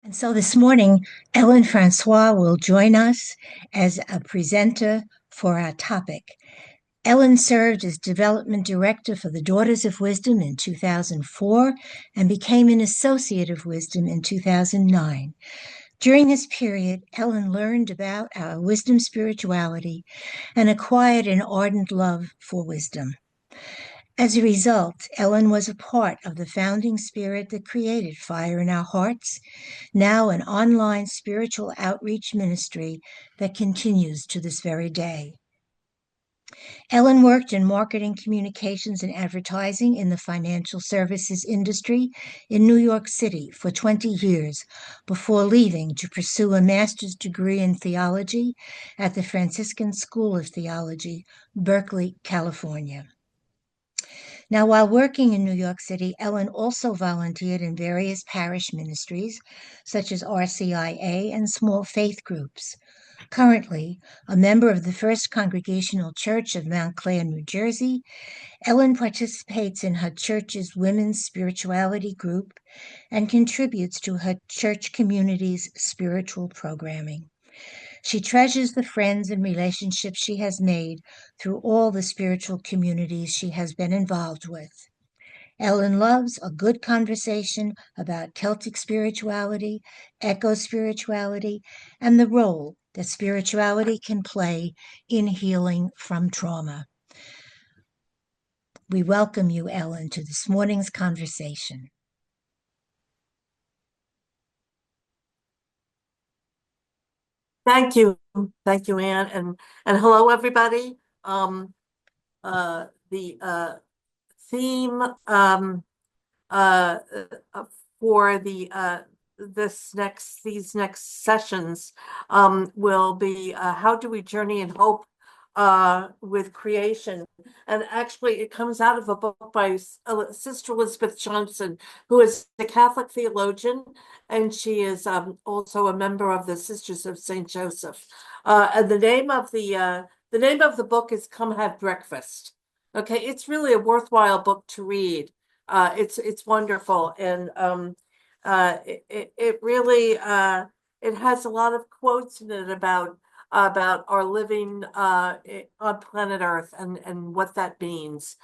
And so this morning, Ellen Francois will join us as a presenter for our topic. Ellen served as Development Director for the Daughters of Wisdom in 2004 and became an Associate of Wisdom in 2009. During this period, Ellen learned about our wisdom spirituality and acquired an ardent love for wisdom. As a result, Ellen was a part of the founding spirit that created Fire in Our Hearts, now an online spiritual outreach ministry that continues to this very day. Ellen worked in marketing, communications, and advertising in the financial services industry in New York City for 20 years before leaving to pursue a master's degree in theology at the Franciscan School of Theology, Berkeley, California. Now, while working in New York City, Ellen also volunteered in various parish ministries, such as RCIA and small faith groups. Currently, a member of the First Congregational Church of Mount Clair, New Jersey, Ellen participates in her church's women's spirituality group and contributes to her church community's spiritual programming. She treasures the friends and relationships she has made through all the spiritual communities she has been involved with. Ellen loves a good conversation about Celtic spirituality, eco spirituality, and the role that spirituality can play in healing from trauma. We welcome you, Ellen, to this morning's conversation. Thank you, Anne, and hello, everybody. The theme for these next sessions will be how do we journey in hope with creation. And actually, it comes out of a book by Sister Elizabeth Johnson, who is a Catholic theologian, and she is also a member of the Sisters of St. Joseph. And the name of the book is "Come Have Breakfast." Okay, it's really a worthwhile book to read. It's wonderful, and it really it has a lot of quotes in it about our living on planet Earth and what that means.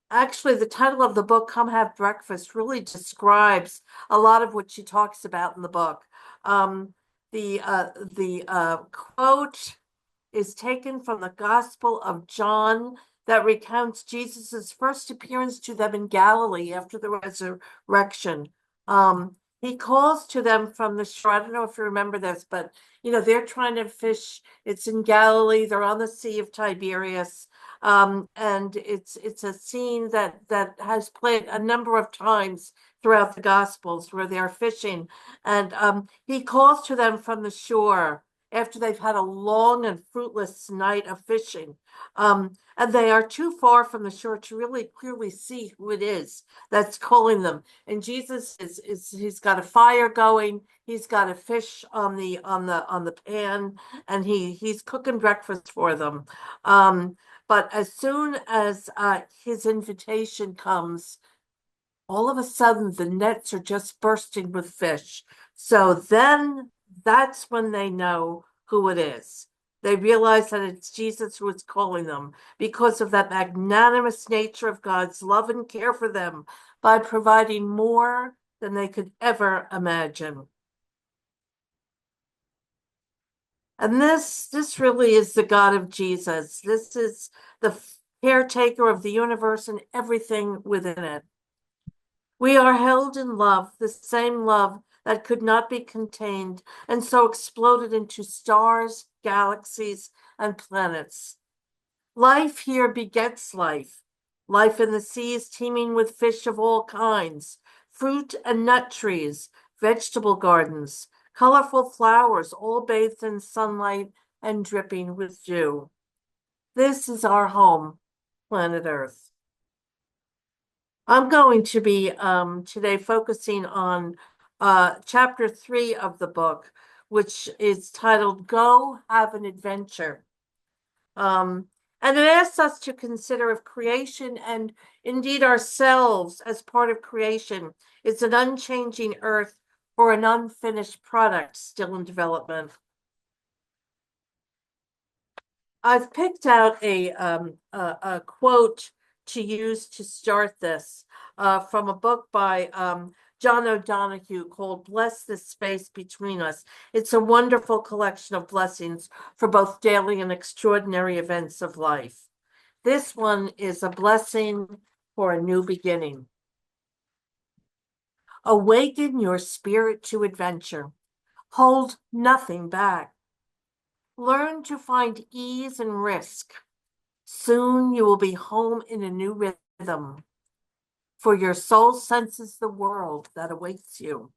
Actually, the title of the book, "Come Have Breakfast," really describes a lot of what she talks about in the book. The quote is taken from the Gospel of John that recounts Jesus's first appearance to them in Galilee after the resurrection. He calls to them from the shore. I don't know if you remember this, but they're trying to fish. It's in Galilee. They're on the Sea of Tiberias, and it's a scene that has played a number of times throughout the Gospels where they are fishing, and he calls to them from the shore after they've had a long and fruitless night of fishing. And they are too far from the shore to really clearly see who it is that's calling them. And Jesus he's got a fire going, he's got a fish on the pan, and he's cooking breakfast for them. But as soon as his invitation comes, all of a sudden the nets are just bursting with fish. So then that's when they know who it is. They realize that it's Jesus who is calling them because of that magnanimous nature of God's love and care for them by providing more than they could ever imagine. And this really is the God of Jesus. This is the caretaker of the universe and everything within it. We are held in love, the same love that could not be contained, and so exploded into stars, galaxies, and planets. Life here begets life. Life in the seas teeming with fish of all kinds, fruit and nut trees, vegetable gardens, colorful flowers, all bathed in sunlight and dripping with dew. This is our home, planet Earth. I'm going to be today focusing on chapter 3 of the book, which is titled "Go Have an Adventure." And it asks us to consider if creation and indeed ourselves as part of creation is an unchanging earth or an unfinished product still in development. I've picked out a quote to use to start this from a book by John O'Donohue called Bless This Space Between Us. It's a wonderful collection of blessings for both daily and extraordinary events of life. This one is a blessing for a new beginning. Awaken your spirit to adventure. Hold nothing back. Learn to find ease and risk. Soon you will be home in a new rhythm, for your soul senses the world that awaits you.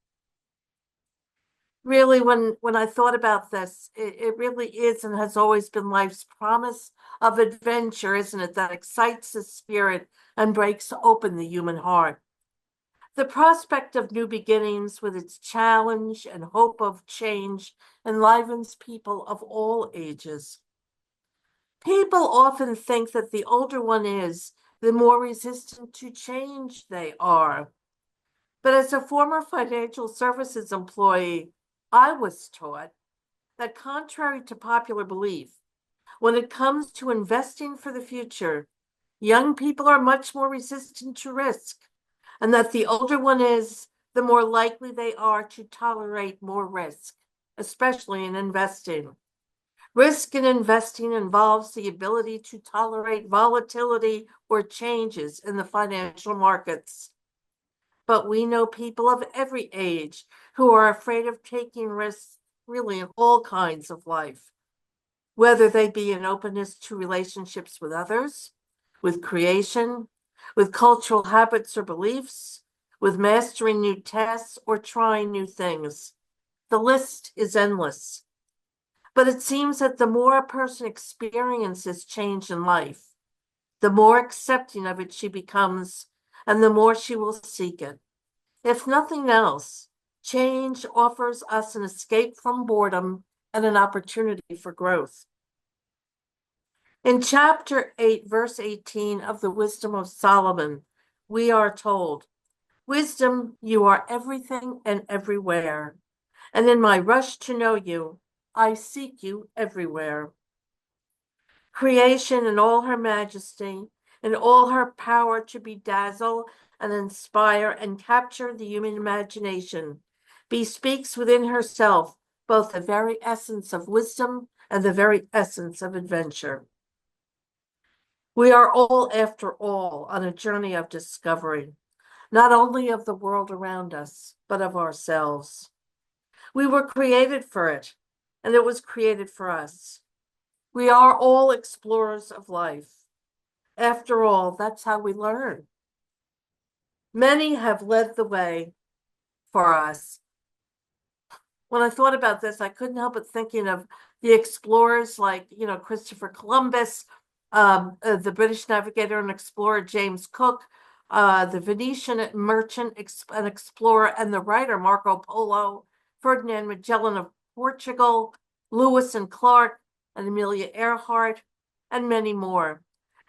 Really, when I thought about this, it really is and has always been life's promise of adventure, isn't it? That excites the spirit and breaks open the human heart. The prospect of new beginnings with its challenge and hope of change enlivens people of all ages. People often think that the older one is, the more resistant to change they are. But as a former financial services employee, I was taught that contrary to popular belief, when it comes to investing for the future, young people are much more resistant to risk, and that the older one is, the more likely they are to tolerate more risk, especially in investing. Risk in investing involves the ability to tolerate volatility or changes in the financial markets. But we know people of every age who are afraid of taking risks really in all kinds of life, whether they be in openness to relationships with others, with creation, with cultural habits or beliefs, with mastering new tasks or trying new things. The list is endless. But it seems that the more a person experiences change in life, the more accepting of it she becomes, and the more she will seek it. If nothing else, change offers us an escape from boredom and an opportunity for growth. In chapter 8, verse 18 of the Wisdom of Solomon, we are told, "Wisdom, you are everything and everywhere, and in my rush to know you, I seek you everywhere." Creation in all her majesty, in all her power to bedazzle and inspire and capture the human imagination, bespeaks within herself both the very essence of wisdom and the very essence of adventure. We are all, after all, on a journey of discovery, not only of the world around us, but of ourselves. We were created for it, and it was created for us. We are all explorers of life. After all, that's how we learn. Many have led the way for us. When I thought about this, I couldn't help but thinking of the explorers like, Christopher Columbus, the British navigator and explorer James Cook, the Venetian merchant and explorer and the writer Marco Polo, Ferdinand Magellan of Portugal, Lewis and Clark, and Amelia Earhart, and many more.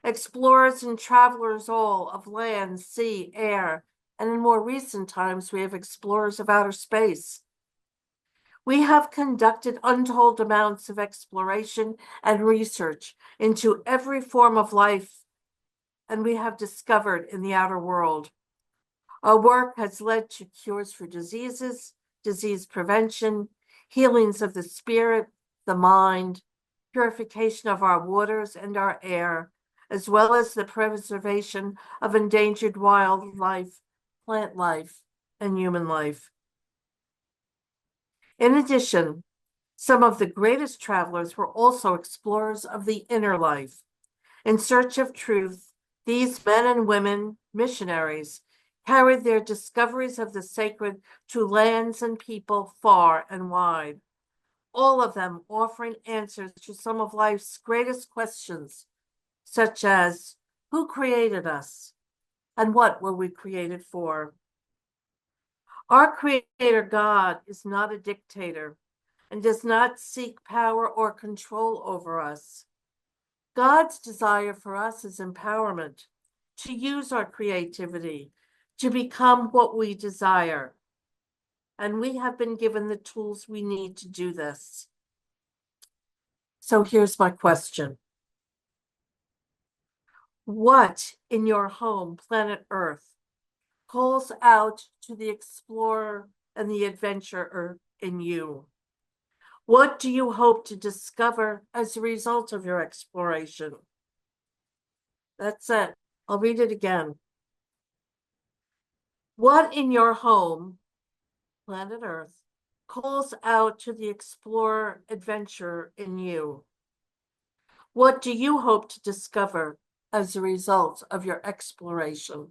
Explorers and travelers all of land, sea, air, and in more recent times, we have explorers of outer space. We have conducted untold amounts of exploration and research into every form of life, and we have discovered in the outer world. Our work has led to cures for diseases, disease prevention, healings of the spirit, the mind, purification of our waters and our air, as well as the preservation of endangered wildlife, plant life, and human life. In addition, some of the greatest travelers were also explorers of the inner life. In search of truth, these men and women, missionaries, carried their discoveries of the sacred to lands and people far and wide, all of them offering answers to some of life's greatest questions, such as, who created us and what were we created for? Our Creator God is not a dictator and does not seek power or control over us. God's desire for us is empowerment, to use our creativity, to become what we desire. and we have been given the tools we need to do this. So here's my question. What in your home, planet Earth, calls out to the explorer and the adventurer in you? What do you hope to discover as a result of your exploration? That's it. I'll read it again. What in your home, planet Earth, calls out to the explorer, adventurer in you? What do you hope to discover as a result of your exploration?